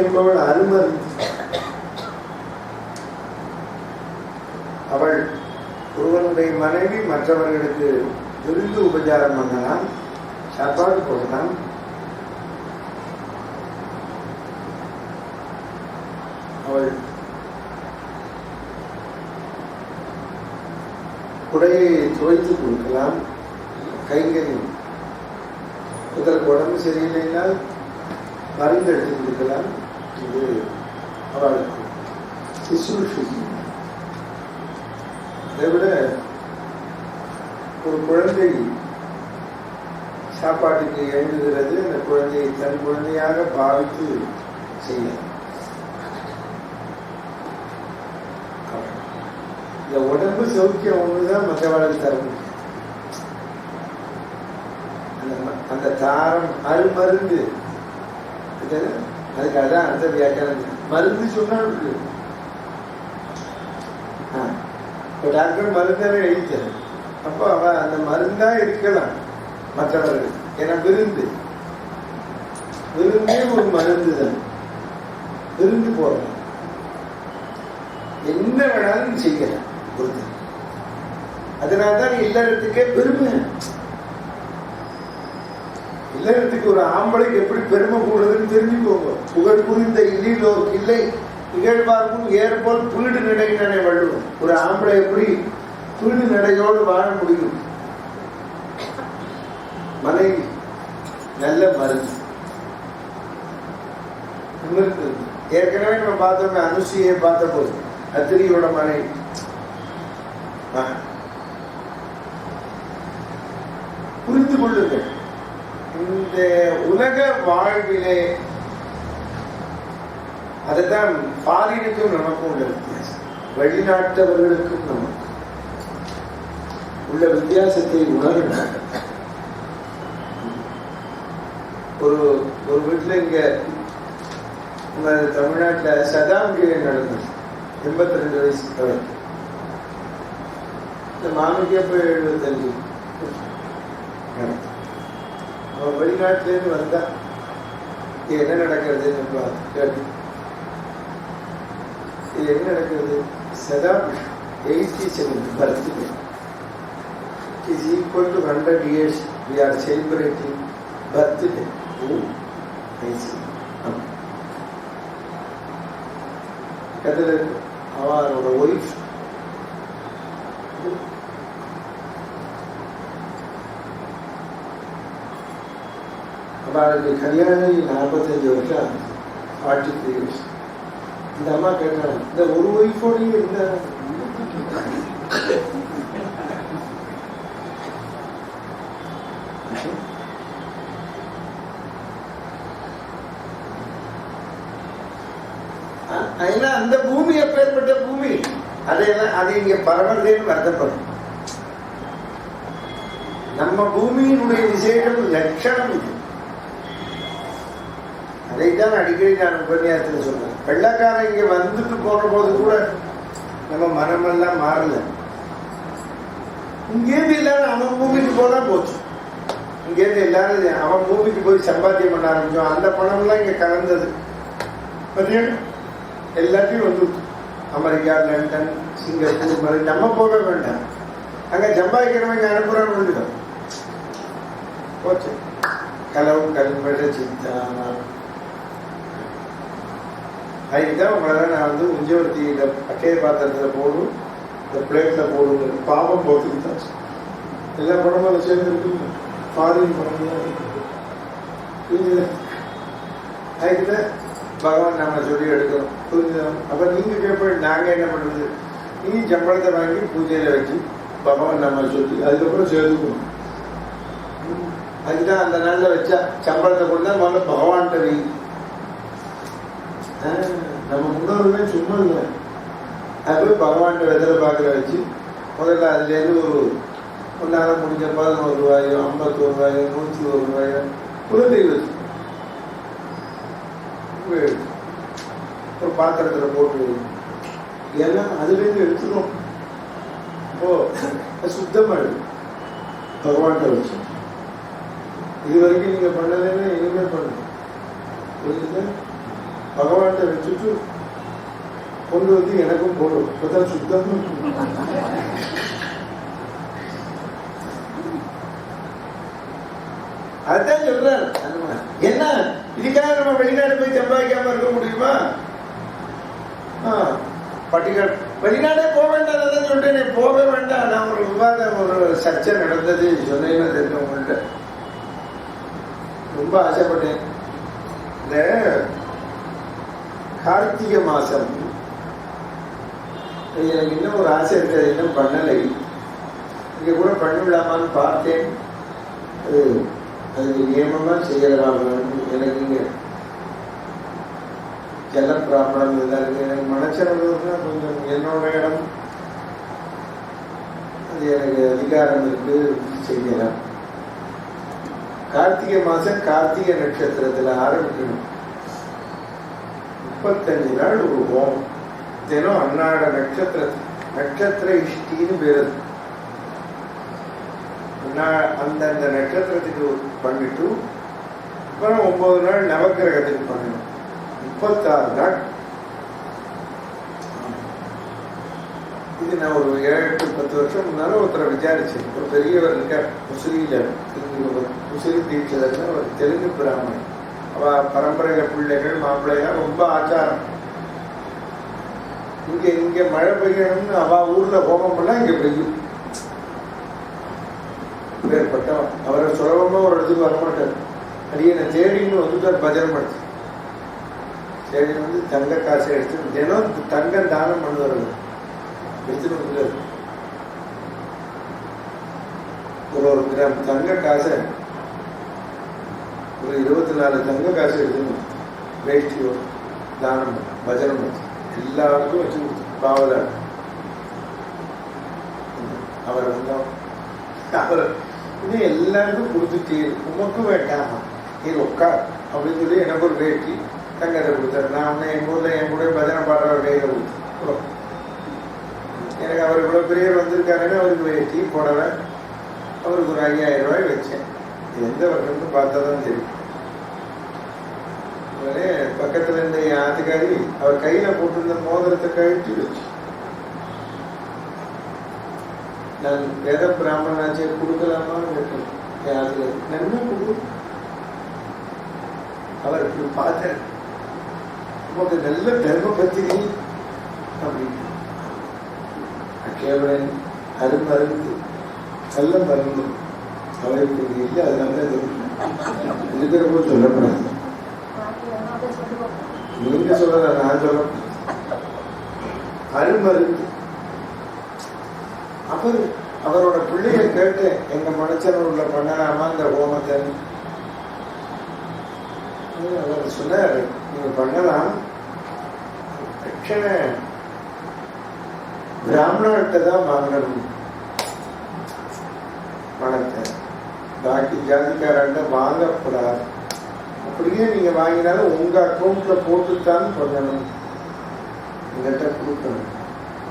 என்பவள் அருமர். அவள் ஒருவனுடைய மனைவி மற்றவர்களுக்கு விருந்து உபச்சாரம் பண்ணலாம், சாப்பாடு போடலாம். அவள் உடையை துவைத்து கொடுக்கலாம், கைங்கரியம். இதற்கு உடம்பு சரியில்லைனால் மருந்து எடுத்து கொடுக்கலாம். இது அவளுக்கு சுசுரூஷி. அதை விட ஒரு குழந்தை சாப்பாட்டுக்கு எழுதுகிறது, அந்த குழந்தையை தன் குழந்தையாக பாவித்து செய்ய. இந்த உடம்பு சௌக்கியம் ஒண்ணுதான் மற்றவர்களுக்கு தர முடியும். அந்த தாரம் அருமருந்து, அதுக்காக தான் அந்த வியாக்கியானம். மருந்து சொன்னால் டாக்டர் மருந்தாவே எழுதிட்டார். அப்போ அவ அந்த மருந்தா இருக்கலாம் மற்றவர்கள். ஏன்னா விருந்தே ஒரு மருந்து தான். விருந்து போடலாம், என்ன வேணாலும் செய்யலாம். அதனால்தான் இல்லறத்துக்கே பெருமை. இல்லறத்துக்கு ஒரு ஆம்பளைக்கு எப்படி பெருமை கூடுதுன்னு தெரிஞ்சுக்கோங்க. புகழ் புரிந்த இல்லிலோர் இல்லை இகழ்வார்க்கும் ஏற்போல் புல்லிடு நடையினே வள்ளுவோம். ஒரு ஆம்பளை எப்படி புல்லிடு நடையோடு வாழ முடியும்? மனைவி நல்ல மருந்து. ஏற்கனவே நம்ம பார்த்தோம், அனுசியை பார்த்த போது அத்திரியோட மனைவி. புரிந்து கொள்ளுங்கள், இந்த உலக வாழ்விலே அதுதான் பாலினுக்கும் நமக்கும் உள்ள வித்தியாசம். வெளிநாட்டவர்களுக்கும் நமக்கு உள்ள வித்தியாசத்தை உணர்ந்தாங்க. ஒரு வீட்டில் இங்க தமிழ்நாட்டில் சதாமுடியை நடந்தது. 82 வயசு அவர். இந்த மாமிக்கே போய் 75. அவன் வெளிநாட்டிலேருந்து வந்தா என்ன நடக்கிறதுன்னு கேட்டு, இது என்ன நடக்கிறது? Saddam 87 birthday is equal to 100 years we are celebrating birthday. அவரோட ஒய்ஃப் அவளுக்கு கல்யாணம் 45 வருஷம், 43 years. இந்த அம்மா கேட்டாங்க, இந்த ஒரு ஒய்ஃபோடையும் இருந்த அந்த பூமி எப்பேற்பட்ட பூமி, அது இங்க பரவதேன்னு வருத்தப்படும். நம்ம பூமியினுடைய விசேஷம் லட்சணம் இது. அதைத்தான் அடிக்கடி நான் உபன்யாசத்தில் சொல்றேன். வெள்ளக்காரன் இங்க வந்துட்டு போற போது கூட நம்ம மனமெல்லாம் மாறல. இங்கேருந்து எல்லாரும் அவன் பூமிக்கு போனா போச்சு. இங்கேருந்து எல்லாரும் அவன் பூமிக்கு போய் சம்பாத்தியம் பண்ண ஆரம்பிச்சோம். அந்த பணம் எல்லாம் இங்க கலந்தது. எல்லாத்தையும் வந்து அமெரிக்கா, லண்டன், சிங்கப்பூர் மாதிரி நம்ம போக வேண்டாம். அங்க சம்பாதிக்கிறவங்க அனுப்புறான்னு வந்துடும் போச்சு. கலவு கல்வெட சித்தானா. அதுக்குதான் உங்களெல்லாம் நான் வந்து உஞ்சவர்த்தி இந்த அக்கைய பாத்திரத்துல போடும், இந்த பிளேட்ல போடுங்க. பாவம் போட்டுக்கிட்டாச்சு. எல்லா படமும் அதை சேர்ந்து இருக்குங்க. ஃபாரின் படம்லாம் இருக்கு. அதுக்குதான் பகவான் நாம சொல்லி எடுக்கிறோம். புரிஞ்சுதான்? அப்ப நீங்க கேட்ப நாங்க என்ன பண்றது? நீங்க சம்பளத்தை வாங்கி பூஜையில வச்சு பகவான் நாம சொல்லி அதுக்கப்புறம் சேர்த்துக்கணும். அதுதான் அந்த நாள்ல வச்சா சம்பளத்தை கொண்டு தான் முதல்ல பகவான்கிட்ட வை. நம்ம முன்னோருமே சும்மா இல்லை. அது பகவான்கிட்ட வெதரை பார்க்கற வச்சு முதல்ல அதுலேருந்து ஒரு ஒன்னால முடிஞ்ச 11 ரூபாயோ 51 ரூபாயோ 101 ரூபாயோ குழந்தை வச்சு ஒரு பாத்திரத்துல போட்டு எல்லாம் அதுலேருந்து எடுத்துடும். அப்போ சுத்தமாயிடும். பகவான்கிட்ட வச்சு இது வரைக்கும் நீங்க பண்ணதுன்னு இனிமே பண்ணுங்க. புரியுது? பகவான்கிட்ட வச்சுட்டு கொண்டு வந்து எனக்கும் போடும். இப்பதான் சுத்தம். அதுதான் சொல்றேன். என்ன இதுக்காக நம்ம வெளிநாடு போய் சம்பாதிக்காம இருக்க முடியுமா? பட்டிக்காடு வெளிநாடே போக வேண்டாம். தான் சொல்றேன், போக வேண்டாம். நான் ஒரு விவாதம், ஒரு சர்ச்சை நடந்தது சொன்னீங்கன்னா தெரிஞ்சவங்கள்ட்ட. ரொம்ப ஆசைப்பட்டேன். இந்த கார்த்திகை மாசம் எனக்கு இன்னும் ஒரு ஆசை இருக்கிறது, இன்னும் பண்ணலை. இங்க கூட பண்ணிவிடலாமான்னு பார்த்தேன். அது நியமமா செய்யலாம். எனக்கு இங்க ஜல பிராபணம் இதெல்லாம் இருக்கு. எனக்கு மனச்சரவுனா கொஞ்சம் என்னோட இடம், அது எனக்கு அதிகாரம் இருக்கு, செய்யலாம். கார்த்திகை மாசம் கார்த்திகை நட்சத்திரத்துல ஆரம்பிக்கணும். 35 நாள் ஒரு ஹோமம். தினம் அன்னாட நட்சத்திர இஷ்டின்னு பேரு. அந்தந்த நட்சத்திரத்துக்கு பண்ணிட்டு அப்புறம் 9 நாள் நவக்கிரகத்துக்கு பண்ணணும். 36 நாள். இது நான் ஒரு 7-10 வருஷம் முன்னால ஒருத்தரை விசாரிச்சேன். ஒரு பெரியவர் இருக்கார், முஸ்லீம் தீட்சிதர், ஒரு தெலுங்கு பிராமணன். அவ பரம்பரையில பிள்ளைகள் மாப்பிள்ளைகள் ரொம்ப ஆச்சாரம். இங்க மழை பெய்யணும்னு அவ ஊர்ல ஹோமம் பண்ணா இங்க பெய்யும். ஏற்பட்டவன் அவரை சுலபமா ஒரு இடத்துக்கு வரமாட்டார். அடியனை தேடின்னு வந்துட்டார். பஜனை படிச்சு தேடி வந்து தங்க காசை எடுத்து தினம் தங்கம் தானம் பண்ணுவார். எடுத்துட்டு வந்துட்டார். ஒரு கிராம் தங்க காசை, ஒரு 24 தங்க காசை எடுத்துக்கணும். வேஷ்டி தானம் பஜனை படிச்சு எல்லாருக்கும் வச்சு கொடுத்து பாவலர் அவர் வந்தோம். அவர் இது எல்லாருக்கும் கொடுத்துட்டு உமக்கும் வேண்டாமா, நீ உட்கார் அப்படின்னு சொல்லி எனக்கு ஒரு வேட்டி தங்கத்தை கொடுத்தாரு. நான் உன்னை என் ஊர்ல என் கூட பஜனை பாடுற கையில கொடுத்து எனக்கு அவர் இவ்வளவு பெரியவர் வந்திருக்காருன்னு அவருக்கு வேட்டி போடவை. அவருக்கு ஒரு 5000 ரூபாய் வச்சேன். எந்த வருஷம்னு பார்த்தா தான் தெரியும். பக்கத்துல இருந்த என் ஆத்துக்காரி அவர் கையில போட்டிருந்த மோதிரத்தை கழிச்சு வச்சு, நான் வேத பிராமணாச்சே கொடுக்கலாமான்னு கேட்டேன். என் ஆத்துக்காரி நன்மை கொடு. அவர் இப்படி பார்த்தேன், உனக்கு நல்ல தர்ம பத்தினி அப்படின்னு. கேவலன் அருமருந்து நல்ல மருந்து அவருக்கு இல்லை. அதனால இருக்கிற போது சொல்லப்படாது. நீங்க சொல்ற நான் சொல்ல அருமருந்து. அவரோட பிள்ளைய கேட்டு எங்க மனச்சனூர்ல பண்ணலாமா இந்த ஹோமத்தை? அவர் சொன்னாரு, நீங்க பண்ணலாம், தட்சணை பிராமணர்கிட்ட தான் வாங்கணும் பணத்தை, பாக்கி ஜாதிக்காரன்ட்ட வாங்கக்கூடாது. அப்படியே நீங்க வாங்கினாலும் உங்க அக்கௌண்ட்ல போட்டுத்தான் பண்ணணும், எங்கிட்ட கொடுக்கணும்,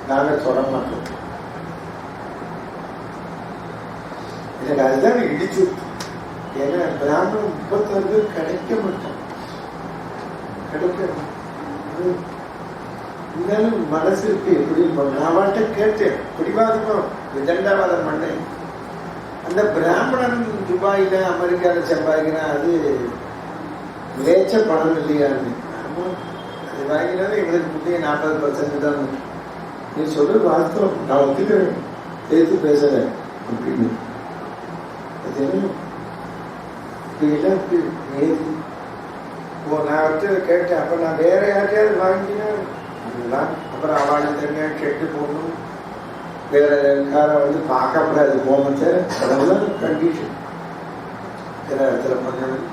நாங்க சொல்ல மாட்டோம். எனக்கு அதுதான் இடிச்சு. ஏன்னா பிராமணன் 36 பேர் கிடைக்க மாட்டோம், கிடைக்கணும். இருந்தாலும் மனசு இருக்கு எப்படி அவன்கிட்ட கேட்டேன். பிடிவாதமா விதண்டாவாதம் பண்ணேன். அந்த பிராமணன் துபாயில அமெரிக்கால சம்பாதிக்கிறா, அது விளைச்ச பணம் இல்லையான்னு. அது வாங்கினாலும் எங்களுக்கு புதிய 40% தான். நீ சொல்ற வாஸ்தவம், நான் ஒத்துக்கிறேன், சேர்த்து பேசுறேன் அப்படின்னு. அது என்ன இப்படிலாம் இப்படி நேதி. நான் வந்து கேட்டேன். அப்ப நான் வேற யார்ட்டையாவது வாங்கினேன். அப்புறம் அவளை தனியா கெட்டு போகணும், வேற காரை வந்து பார்க்கப்படாது போமத்தை, அதெல்லாம் கண்டிஷன். வேற இடத்துல பண்ணணும்,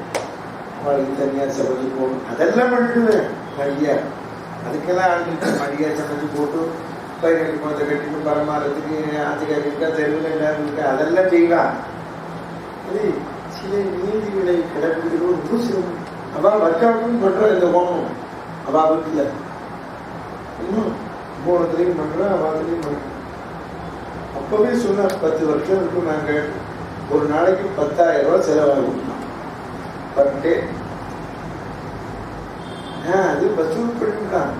அவளுக்கு தனியா சமைச்சு போகணும், அதெல்லாம் பண்ணிடுவேன் நிறைய. அதுக்கெல்லாம் ஆண்டு மடியா சமைச்சு போட்டு பயிர்களுக்கு மொத்த கட்டிட்டு பரமாறதுக்கு ஆத்துக்காரி இருக்கா, தெருவில் எல்லாரும் இருக்கா, அதெல்லாம் செய்வான். அது சில நீதிகளை கிடக்குது. ரொம்ப சிரமம். அவ வர்க்காவும் பண்ற இந்த ஹோமம் அவ வீட்டுல இன்னும் போனதுலையும் பண்றேன், அவாத்துலையும் பண்றேன். அப்பவே சொன்ன 10 வருஷம் இருக்கும். நாங்க ஒரு நாளைக்கு 10,000 ரூபாய் செலவாகும் பர் டே. அது வசூல் பண்ணிட்டான்.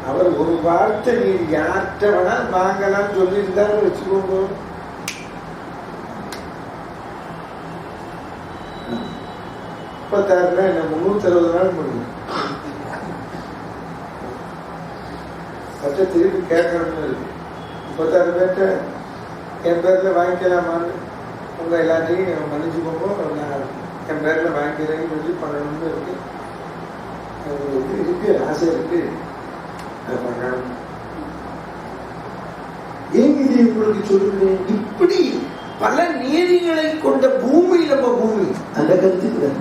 அவர் ஒரு வார்த்தை நீ யார்கிட்ட வேணா வாங்கலாம் சொல்லியிருந்தாலும் வச்சுக்கோங்க. 36 நாள் என்ன 360 நாள் முடியும். திருப்பி கேட்கணும்னு இருக்கு. 36 பேர்கிட்ட என் பேர்ல வாங்கிக்கலாமான்னு உங்க எல்லாத்தையும் மன்னிச்சுக்கோங்க, நான் என் பேர்ல வாங்கிக்கிறேன்னு சொல்லி பண்ணணும்னு இருக்கு. இருக்கு, ஆசை இருக்கு. ஏன் இது உங்களுக்கு சொல்லுகிறேன்? இப்படி பல நீதிகளை கொண்ட பூமி நம்ம பூமி. அந்த கருத்துக்கு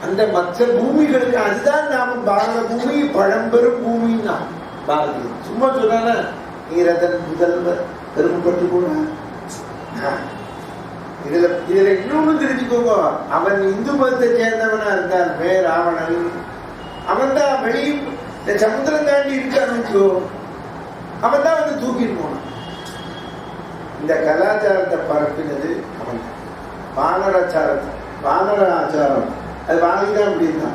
அந்த மற்ற பூமிகளுக்கு அதுதான் நாம பாரத பூமி, பழம்பெரும் பூமி. நாம் பாரதி சும்மா சொன்னா நீரதன் முதல்வர் பெருமைப்பட்டு கூட. இதுல இன்னொன்னு தெரிஞ்சுக்கோங்க, அவன் இந்து மதத்தை சேர்ந்தவனா இருந்தாலுமே ராவணன் அவன் தான் வெளியே இந்த சமுத்திரம் தாண்டி இருக்கான்னு அவன் தான் வந்து தூக்கிட்டு போனான். இந்த கலாச்சாரத்தை பரப்பினது அவன். வானர ஆச்சாரம் அது வாங்கிதான் அப்படின்னா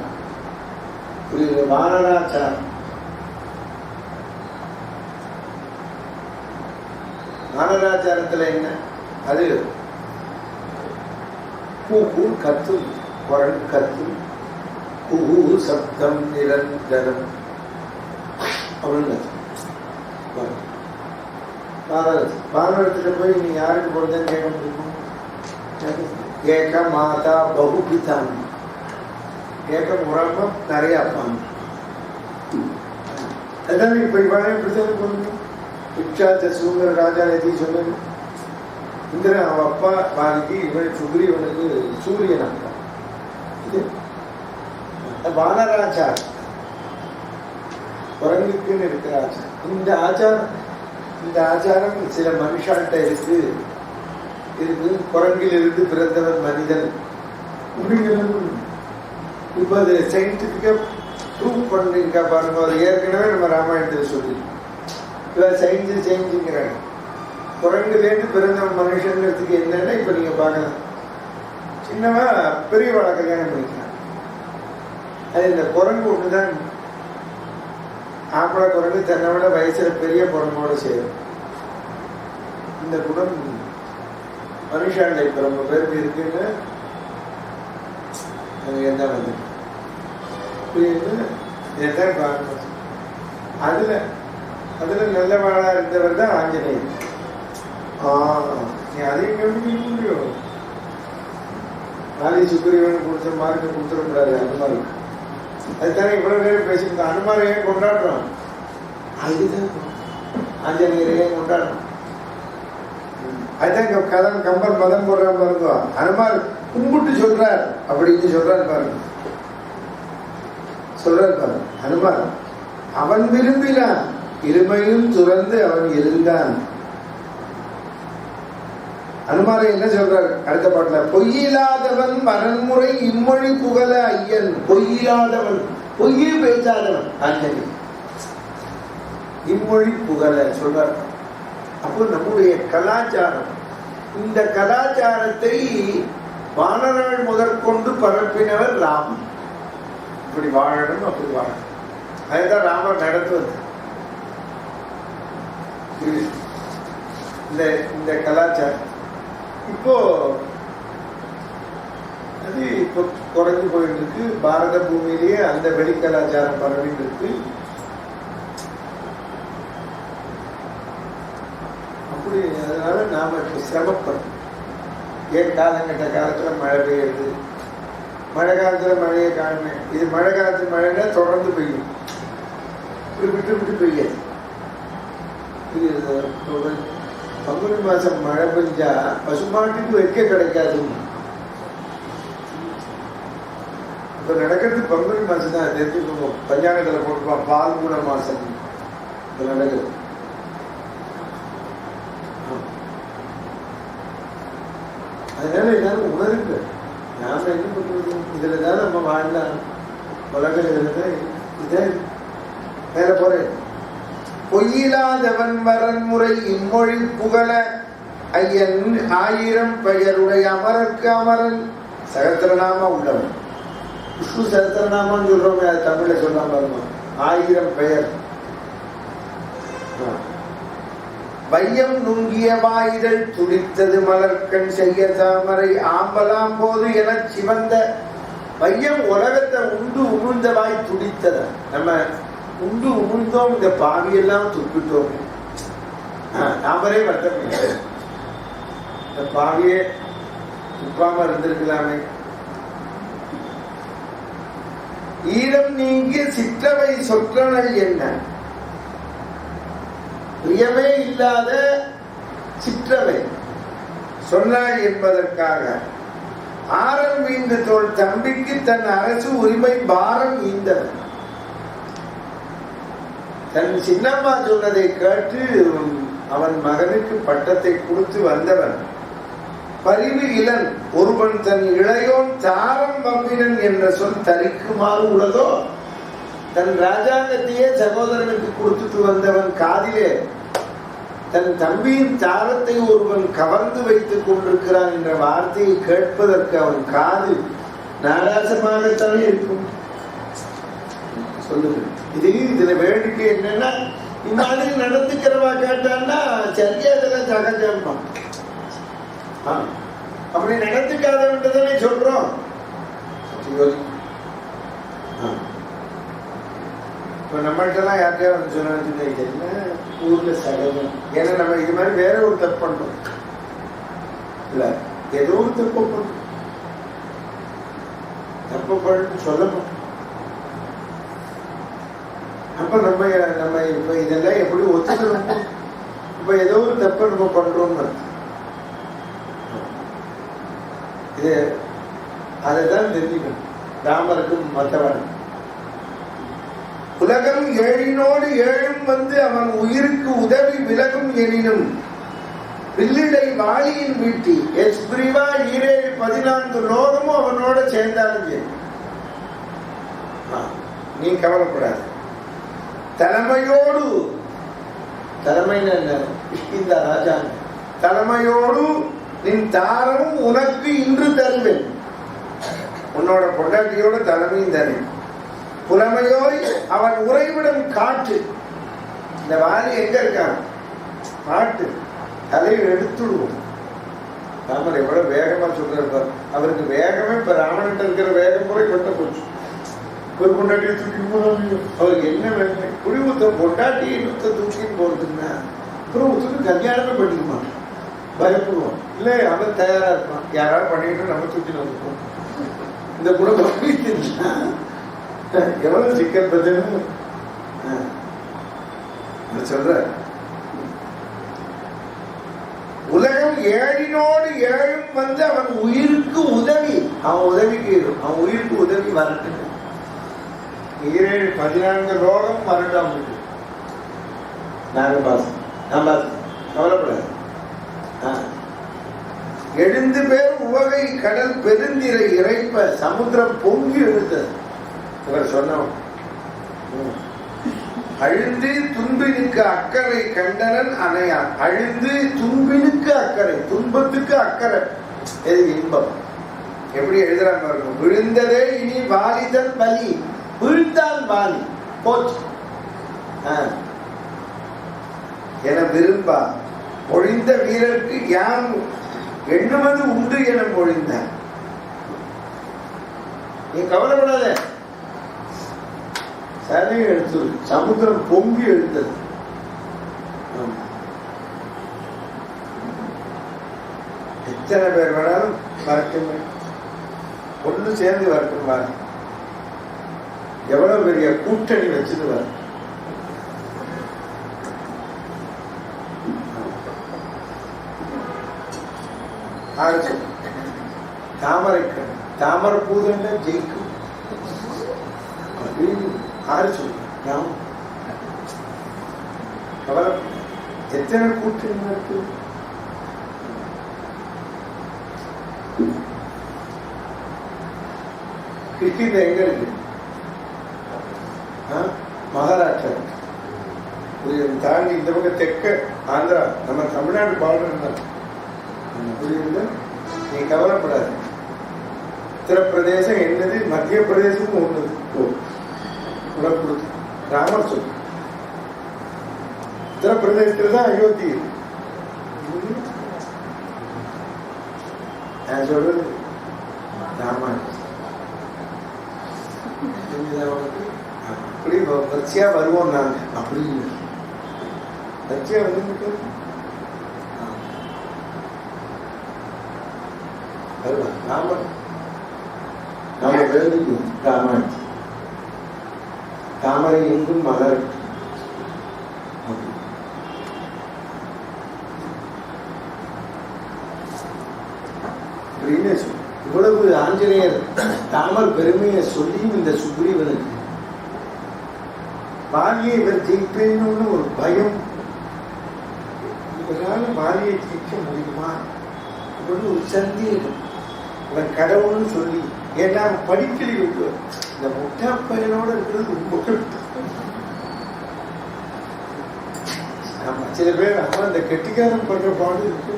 புரியுது. வானராச்சாரம் வானராச்சாரத்துல என்ன? அது பூ கத்தும், குரல் கத்தும், பூ சப்தம் நிரந்தரம் அப்படின்னு. வானரத்துல போய் நீ யாருக்கு போறதுன்னு கேட்க முடியுமா? ஏக மாதா பகு பிதாமி. ஏக முறாம நிறைய அப்பாங்க. அதான் இப்ப இப்படித்தான் போகணும். இச்சாச்ச சூங்கர ராஜா எதி சொன்னது. இந்திரன் அவன் அப்பா வாங்கி இவன் சுக்ரீவனுக்கு சூரியன் அப்பா. இது வானராச்சாரம், குரங்குக்குன்னு இருக்கிற ஆச்சாரம். இந்த ஆச்சாரம் சில மனுஷாட்ட இருக்கு. குரங்கில் இருந்து பிறந்தவன் மனிதன். இப்ப அது சயின்டிபிக்கா ப்ரூவ் பண்ணிருக்கா பாருங்க. அது ஏற்கனவே நம்ம ராமாயணத்தில் சொல்லி சயின்ஸுங்கிறாங்க. குரங்குலேருந்து பிறந்தவன் மனுஷங்கிறதுக்கு என்னன்னா இப்ப நீங்க பார்க்கலாம். சின்னவா பெரியவாளை கல்யாணம் பண்ணிக்கலாம். அது இந்த குரங்கு ஒண்ணுதான். ஆம்பளை குரங்கு தன்னை விட வயசுல பெரிய குரங்கோட சேரும். இந்த குணம் மனுஷாண்ட இப்ப ரொம்ப பேருக்கு இருக்குன்னு என்ன வந்து அதுல நல்லவாளா இருந்தவர் தான் ஆஞ்சநேயர். நீ அதையும் கவனிக்க முடியும். நாளை சுக்ரீவன் கொடுத்த மார்க்கு கொடுத்துடக்கூடாது. அனுமார் அதுதானே இவ்வளவு நேரம் பேசியிருந்தோம். அனுமார் ஏன் கொண்டாடுறோம்? அதுதான் ஆஞ்சநேயர் ஏன் கொண்டாடுறோம்? அதுதான் கதம் கம்பன் மதம் போடுற பாருங்க. அனுமார் கும்பிட்டு சொல்றார் அப்படின்னு சொல்றாரு பாருங்க. அனுமார் அவன் விரும்பினான், இருமையும் துறந்து அவன் இருந்தான். அனுமாரை என்ன சொல்றாரு அடுத்த பாட்டுல? பொய்யில்லாதவன் வரன்முறை இம்மொழி புகழ ஐயன். பொய்யில்லாதவன், பொய்யே பேசாதவன் ஆஞ்சநேயர். இம்மொழி புகழ சொல்றார். அப்போ நம்முடைய கலாச்சாரம், இந்த கலாச்சாரத்தை வானராள் முதற்கொண்டு பரப்பினவர் ராமன். இப்படி வாழணும், அப்படி வாழணும். அதுதான் ராமர் நடத்துவது. இந்த கலாச்சாரம் இப்போ அது இப்போ குறைஞ்சு போயிட்டு இருக்கு. பாரத பூமியிலேயே அந்த வெளி கலாச்சாரம் பரவிட்டு இருக்கு. அப்படி அதனால நாம இப்போ சிரமப்படும். ஏன் காலங்கட்ட காலத்துல மழை பெய்யுது, மழை காலத்துல மழையை காணுமே. இது மழை காலத்து மழைன்னா தொடர்ந்து பெய்யும், இப்படி விட்டு விட்டு பெய்யாது. பங்குனி மாசம் மழை பெஞ்சா பசுமாட்டுக்கு வைக்க கிடைக்காது. இப்ப நடக்கிறது பங்குனி மாசம் தான். தெரிஞ்சுக்கோங்க, பஞ்சாங்கத்துல போட்டுப்பான் பால்குண மாசம் இப்ப நடக்குது. அதனால எல்லாரும் உணருங்க. நாம என்ன பண்றது? இதுலதான் நம்ம வாழலாம். உலகம் இதுலதான் இதான் மேல போறேன். பொய்யிலாதவன் வரன்முறை இம்மொழி புகழ ஐயன் ஆயிரம் பெயருடைய அமரர்க்கு அமரன் சகஸ்ரநாமம் உள்ளவன். விஷ்ணு சகஸ்ரநாமம் சொல்றோமே, அது தமிழ்ல சொல்லாம இருக்கும். 1000 பெயர். வையம் நுங்கிய வாயிதழ் துடித்தது மலர்கண் செய்ய தாமரை ஆம்பலாம் போது என சிவந்த வையம் உலகத்தை உண்டு உமிழ்ந்த வாய் துடித்தத. நம்ம உண்டு உமிழ்ந்தோம், இந்த பாவியெல்லாம் துப்பிட்டோம். தாமரை வருத்தம், இந்த பாவியே துப்பாம இருந்திருக்கலாமே. ஈரம் நீங்கிய சிற்றவை சொற்றனல் என்ன, பிரியமே இல்லாத சிற்றவை சொன்னாள் என்பதற்காக ஆரம் வீண்டு தோல் தம்பிக்கு தன் அரசு உரிமை பாரம் ஈந்தவன். தன் சின்னம்மா சொன்னதை கேட்டு அவன் மகனுக்கு பட்டத்தை கொடுத்து வந்தவன். பரிவு இளன் ஒருவன் தன் இளையோன் தாரம் வம்பினன் என்ற சொல் தரிக்குமாறு உள்ளதோ. தன் ராஜாங்கத்தையே சகோதரனுக்கு கொடுத்துட்டு வந்தவன் காதிலே தன் தம்பியின் தாரத்தை ஒருவன் கவர்ந்து வைத்துக் கொண்டிருக்கிறான் என்ற வார்த்தையை கேட்பதற்கு அவன் காது நாராசமாகத்தானே இருக்கும். சொல்லுங்க, இதுல வேடிக்கை என்னன்னா, இந்த மாதிரி நடந்துக்கிறவா கேட்டான்னா சரியா இதெல்லாம் சகஜமா. அப்படி நடந்துக்காதவன்றதானே சொல்றோம். இப்ப நம்மள்டெல்லாம் யார்கிட்டயா வந்து சொன்ன என்ன ஊர்ல சகஜம். ஏன்னா நம்ம இது மாதிரி வேற ஒரு தப்பு பண்றோம் இல்ல, ஏதோ ஒரு தப்பு பண்றோம். தப்பு பண்ணு சொல்லணும். அப்ப நம்ம இப்ப இதெல்லாம் எப்படி ஒத்துக்கணும்? இப்ப ஏதோ ஒரு தப்ப நம்ம பண்றோம். இது அதைதான் தெரிஞ்சுக்கணும். ராமருக்கும் மற்றவன் உலகம் ஏழினோடு ஏழும் வந்து அவன் உயிருக்கு உதவி விலகும் எனினும் வில்லிடை வாளியின் வீட்டி எஸ்பிரிவா 14 லோகமும் அவனோட சேர்ந்தாலும் நீ கவலைப்படாது. தலைமையோடு, தலைமை இந்த ராஜா தலைமையோடு நின் தாரமும் உனக்கு இன்று தருவேன். உன்னோட பொண்டாட்டியோட தலைமையும் தருவேன். புலமையோய் அவன் உறைவிடம் காட்டு. இந்த வாரி எங்க இருக்கான்? காட்டு தலையை எடுத்துடுவோம். ராமர் எவ்வளவு வேகமா சொல்றாரு. அவருக்கு வேகமே இப்ப ராமன்கிட்ட இருக்கிற வேகம் முறை கொட்ட போச்சு. ஒரு பொண்டாட்டியை தூக்கி போறாங்க. அவருக்கு என்ன வேணும்? குடிமுத்த பொண்டாட்டியை தூக்கின்னு போறதுன்னா அப்புறம் ஒருத்தருக்கு கல்யாணமே பண்ணிக்குமா? பயப்படுவோம். இல்ல அவன் தயாரா இருப்பான். யாராவது பண்ணிக்கிட்டு நம்ம தூக்கி வந்துப்போம். இந்த குடும்பம் எவ்வளவு சிக்கல் பத்தின சொல்ற. உலகம் ஏழினோடு ஏழும் வந்து அவன் உயிருக்கு உதவி, அவன் உதவிக்கு அவன் உயிருக்கு உதவி வரட்டும். 14 லோகம் வரட்டும். நாங்க பாசம் நான் பாசம் கவலைப்படாது. எழுந்து பேர் உவகை கடல் பெருந்திரை இறைப்ப சமுத்திரம் பொங்கி எழுந்தது. இவர் சொன்னோம். அழுந்து துன்பினுக்கு அக்கறை கண்டனன் அணையான். அழுந்து துன்பினுக்கு அக்கறை, துன்பத்துக்கு அக்கறை, எது இன்பம். எப்படி எழுதுறாங்க பாருங்க. விழுந்ததே இனி வாலிதன் பலி, விழுந்தான் வாலி போச்சு என விரும்பா ஒழிந்த வீரருக்கு யான் எண்ணுவது உண்டு என பொழிந்தான். நீ கவலைப்படாத, சரி எடுத்து சமுத்திரம் பொங்கி எழுந்தது. எத்தனை பேர் வேணாலும் வரட்டுமே, ஒன்று சேர்ந்து வரட்டும். வர எவ்வளவு பெரிய கூட்டணி வச்சுட்டு வர. தாமரை தாமரை பூதண்ட ஜெயிக்கும். எத்தனை கூட்டணி இருக்கு? கிருஷ்ணகிரி எங்க இருக்கு? மகாராஷ்டிரா தாண்டி இந்த பக்கம் தெற்க ஆந்திரா, நம்ம தமிழ்நாடு பார்டர். புரியுது? நீ கவலைப்படாது. உத்தரப்பிரதேசம் என்னது, மத்திய பிரதேசமும் ஒண்ணுது. உனக்கு கொடுத்து ராமர் சொல்லு. உத்தரப்பிரதேசத்துல தான் அயோத்தி. நான் சொல்றது ராமாயணம். அப்படி வரிசையா வருவோம் நாங்க. அப்படி வரிசையா வந்து வருவான் ராமன். நம்ம வேலைக்கு ராமாயணம். தாமரை எங்கும் மலர். இவ்வளவு ஆஞ்சநேயர் தாமர் பெருமையை சொல்லியும் இந்த சுக்ரீவனுக்கு வாலியை இவர் ஜெயிப்பேன்னு ஒரு பயம். இவரால் வாலியை ஜெயிக்க முடியுமா இவரு ஒரு சந்தேகம். இவன் கடவுள்னு சொல்லி ஏன்னா படிக்கலி இந்த முட்டா பையனோட இருக்கிறது ரொம்ப சில பேர் அவன் இந்த கெட்டிக்காரன் பண்ற பாடு இருக்கு.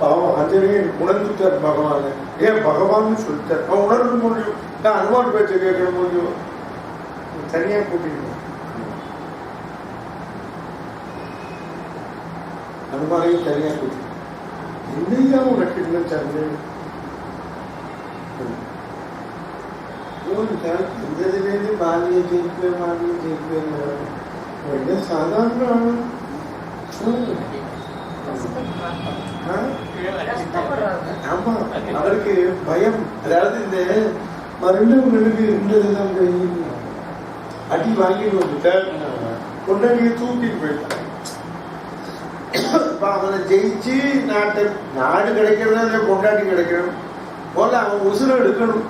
பாவம் ஆஞ்சநேயர் உணர்ந்துட்டார் பகவான். ஏன் பகவான் சொல்லிட்டார், அவன் உணர்ந்து முடியும். நான் அனுமான் பேச்ச கேட்க முடியும். தனியா கூட்டிடுவோம். அனுமானையும் தனியா கூட்டிடுவோம். என்னையா உனக்கு என்ன சந்தேகம்? இந்த இதுலேருந்து பாலியை ஜெயிப்பேன், பாலியை ஜெயிப்பேன். சாதாரண ஆமா, அவருக்கு பயம். அதாவது இந்த மருந்தவங்களுக்கு இருந்ததுதான் அடி வாங்கிட்டு வந்துட்டார். கொண்டாடிய தூக்கிட்டு போயிட்டான். அவனை ஜெயிச்சு நாடு கிடைக்கிறதா கொண்டாடி கிடைக்கணும் போல அவன் உசுர எடுக்கணும்.